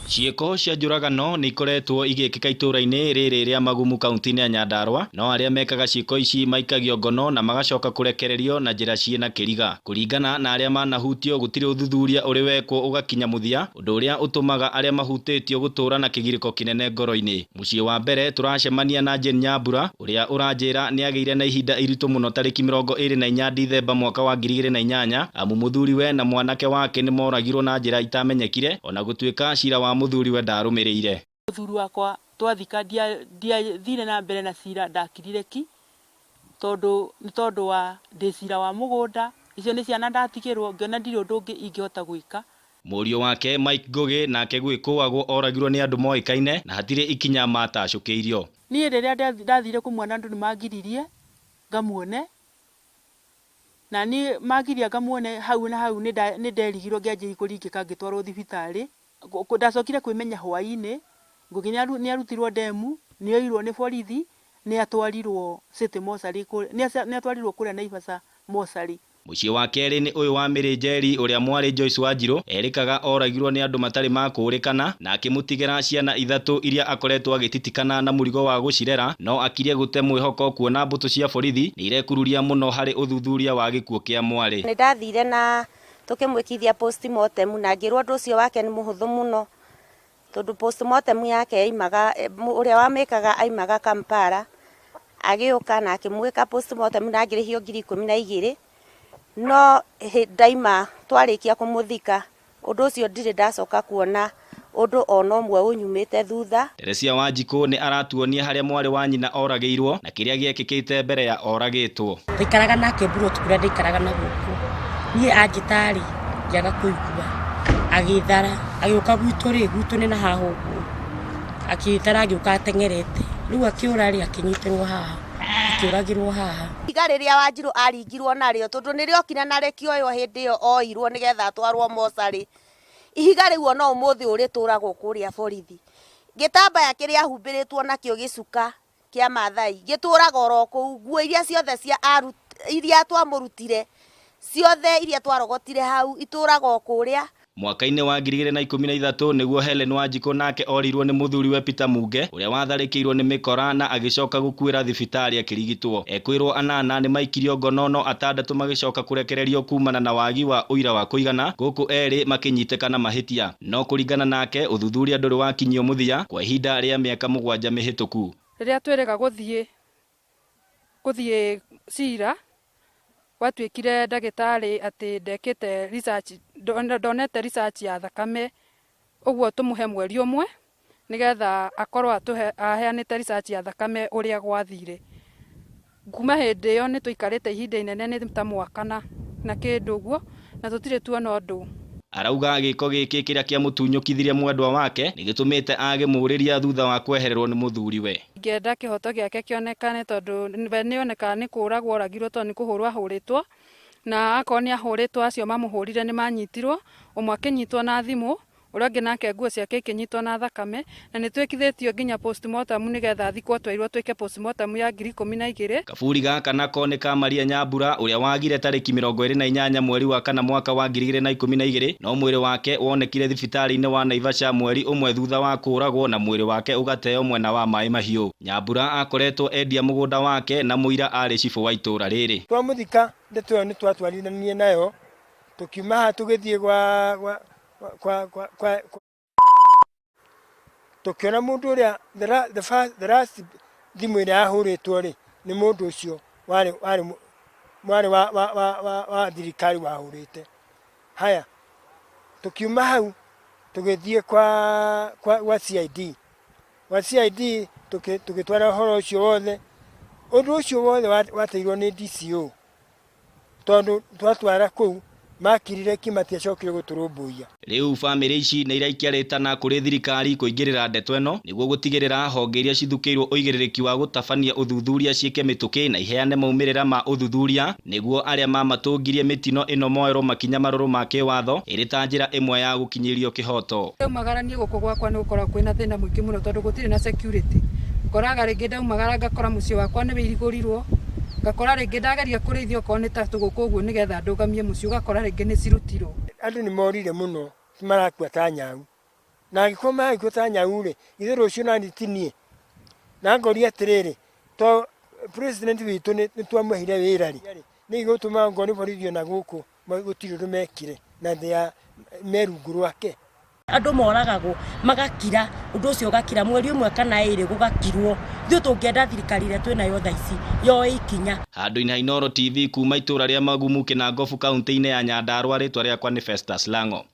Cieko cia njuragano ni ikoretwo igikika itũra-ini rĩrĩ rĩa Magumu kaunti-ini ya Nyandarua, no aria mekaga cieko ici maikagio ngono na magacoka kurekererio na njira ciĩna kĩriga. Kũringana na aria manahutio, gũtirĩ uthuthuria ũrĩ wekwo ũgakinya mũthia, ũndũ ũrĩa utumaga aria mahutitio gũtũra na kĩgirĩko kĩnene ngoro-inĩ. Mũciĩ wa mbere turacemania na Jane Nyambura ũrĩa ũranjĩra nĩ agĩire na ihinda iritũ mũno tarĩki 24 Dithemba mwaka wa 2008 amu mũthuriwe na mwanake wake nĩ moragirwo na njĩra itamenyekire, ona gũtuĩka cira wa mũthuriwe ndarũmĩrĩire. Mũthuri wakwa twathika ndiathire na mbere na cira ndakirire ki tondu wa ndicira wa mũgũnda, icio nĩ ciana ndatigĩrwo, ngĩona ndirĩ ũndũ ũngĩ ingĩhota gwĩka. Mũriũ wake Mike Ngugi nake gwĩkũagwo oragirwo nĩ andũ moĩkaine na hatirĩ ikinya matacũkĩirio. Niĩ rĩrĩa ndathire kũmuona andũ nĩmangiririe ngamuone, na niĩ magiria ngamuone hau na hau nĩ nderigirwo ngĩanjĩrĩria kũringĩka ngĩtwarwo thibitarĩ. Ndacokire kwĩmenya hwaĩ-inĩ, Ngugi nĩ arutirwo ndemu, nĩ oirwo nĩ borithi, nĩ atwarirwo City Mossary, nĩ atwarirwo kũrĩa Naivasha Mossary. Mũciĩ wa kerĩ nĩ ũyũ wa Mĩrĩ Njeri ũrĩa mwarĩ Joyce Wanjirũ erĩkaga oragirwo nĩ andũ matarĩ makũrĩkana na akĩmũtigĩra ciana ithatũ iria akoretwo agĩtitikana na mũrigo wa gũcirera, no akirie gũte mwĩhoko kuona mbũtũ cia borithi nĩ irekururia mũno harĩ ũthuthuria wa gĩkuũ kĩa mwarĩ. Nĩ ndathire na tukimwikithia postmortem na ngirwo ũndũ ũcio wake nĩ mũhũthũ mũno, tondu postmortem yake aimaga ũrĩa wamĩkaga aimaga Kampala, agĩũka na akĩmwĩka postmortem na ngĩrĩhio 12,000, no daima twarĩkia kũmũthika ũndũ ũcio ndirĩ ndacoka kuona ũndũ ona ũmwe ũnyumĩte thutha. Teresia Wanjikũ nĩ aratuonia harĩa mwarĩ wa nyina oragĩirwo na kĩrĩa gĩekĩkĩte mbere ya oragĩtwo. Ndaikaraga nake mburo tukũrĩa ndaikaraga na gũkũ, niĩ anjĩtarĩ njaga kũigua, agĩthara agĩũka gwitũ nĩ na haha ũguo, agĩthara agĩũka ateng'erete, rĩu akĩũra akĩnyitĩrwo haha, akĩũragĩrwo haha. Iga rĩrĩa Wanjirũ aringirwo narĩo tondũ nĩrĩokire na rĩkĩoywo hĩndĩ ĩyo oirwo nĩgetha atwarwo Mossary. Ihiga rĩu no ũmũthĩ ũrĩtũragwo kũrĩa borithi. Gĩtambaya kĩrĩa ahumbĩrĩtwo nakĩo gĩcuka kĩa Maathai gĩtũraga oro kũu, nguo iria ciothe iria twamũrutire ciothe iria twarogotire hau itũraga o kũrĩa. Mwaka-inĩ wa 2013 nĩguo Helen Wanjikũ nake orirwo nĩ mũthuriwe Peter Muge ũrĩa watharĩkĩirwo nĩ mĩkora na agĩcoka gũkuĩra thibitarĩ akĩrigitwo. Ekwĩrwo anana nĩ maikirio ngono, no 6 magĩcoka kũrekererio kumana na wagi wa ũira wa kũigana, gũkũ erĩ makĩnyitĩkana mahĩtia. No kũringana nake ũthuthuria ndũrĩ wakinyio mũthia kwa ihinda rĩa mĩaka 7 mĩhĩtũku. Rĩrĩa twĩrĩga gũthiĩ cira, watuĩkire ndagĩtarĩ atĩ ndekĩte research, ndonete research ya thakame, ũguo tũmũhe mweri ũmwe nĩgetha akorwo aheanĩte research ya thakame ũrĩa gwathire. Kuma hĩndĩ ĩyo nĩ tũikarĩte ihinda inene nĩ ta mwaka na kĩndũ ũguo, na tũtirĩ tuona ũndũ. Arauga gĩko gĩkĩ kĩrĩa kĩamũtunyũkithirie mwendwa wake nĩ gĩtũmĩte agĩmũrĩria thutha wa kwehererwo nĩ mũthuriwe. Ngĩenda kĩhoto gĩake kĩonekane tondũ nĩonekaga nĩ kũragwo oragirwo tondũ nĩ kũhũrwo ahũrĩtwo, na akorwo nĩ ahũrĩtwo acio mamũhũrire nĩ manyitirwo, ũmwe akĩnyitwo na thimũ, ũrĩa ũngĩ nake nguo ciake ikĩnyitwo na thakame, na nĩ twĩkithĩtio nginya postmortem nĩgetha thikwo twairwo twĩke postmortem ya 12,000. Kaburi gaka nako nĩ ka Maria Nyambura ũrĩa wagire tarĩki 28 mweri wa kana mwaka wa 2012, no mwĩrĩ wake wonekire thibitarĩ-inĩ wa Naivasha mweri ũmwe thutha wa kũragwo na mwĩrĩ wake ũgateo mwena wa Maĩ Mahiũ. Nyambura akoretwo endia mũgũnda wake na mũira arĩ cibũ wa itũra rĩrĩ. Twamũthika ndeto nĩ twatwarithanire nayo, tukiuma haha tũgĩthiĩ tukiona mũndũ ũrĩa the last thimũ ĩrĩa yahũrĩtwo rĩ nĩ mũndũ ũcio mwarĩ wa thirikari wahũrĩte. Haya, tukiuma hau tũgĩthiĩ kwa CID tũgĩtwara ũhoro ũcio wothe. Ũndũ ũcio wothe wateirwo nĩ DCO tondũ twatwara kũu makirire kimatiacokire gũtũrũmbũiya. Rĩu famiri ici nĩ iraikiarĩtana kũrĩ thirikari kũingĩrĩra ndeto ĩno nĩguo gũtigĩrĩra honge iria cithukĩirwo ũigĩrĩrĩki wa gũtabania ũthuthuria ciĩke mĩtũkĩ na iheane maumĩrĩra ma ũthuthuria, nĩguo arĩa mamatũngirie mĩtino ĩno moerwo makinya marũrũ ma kĩwatho ĩrĩ ta njĩra ĩmwe ya gũkinyĩrio kĩhoto. Ndaumagaranie gũkũ gwakwa nĩ gũkorwo kwĩna thĩna mũingĩ mũno tondũ gũtirĩ na security. Ngoraga rĩngĩ ndaumagara ngakora mũciĩ wakwa nĩ wĩirigũrirwo, ngakora rĩngĩ ndageria kũrĩithia okorwo nĩ ta tũgũkũ ũguo nĩgetha ndũgamie mũciĩ, ũgakora rĩngĩ nĩ cirutirwo. Andũ nĩ morire mũno, marakua ta nyau. na ngikoma ngikuta nyaure ithe rucio na nditinie na ngoria atiriri to president witu ni twamwehire wirari ni gutuma ngoni borithio na guku gutiri rumekire na thia merungu rwake andu moragagwo magakira undu ucio gakira mweri umwe kana iri gugakirwo thio tungienda thirikari ria twinayo tha ici yo ikinya. Handu-ini ha Inooro TV kuma itura ria Magumu Kinangop kaunti-ini ya Nyandarua, ritwa riakwa ni Festus Lango.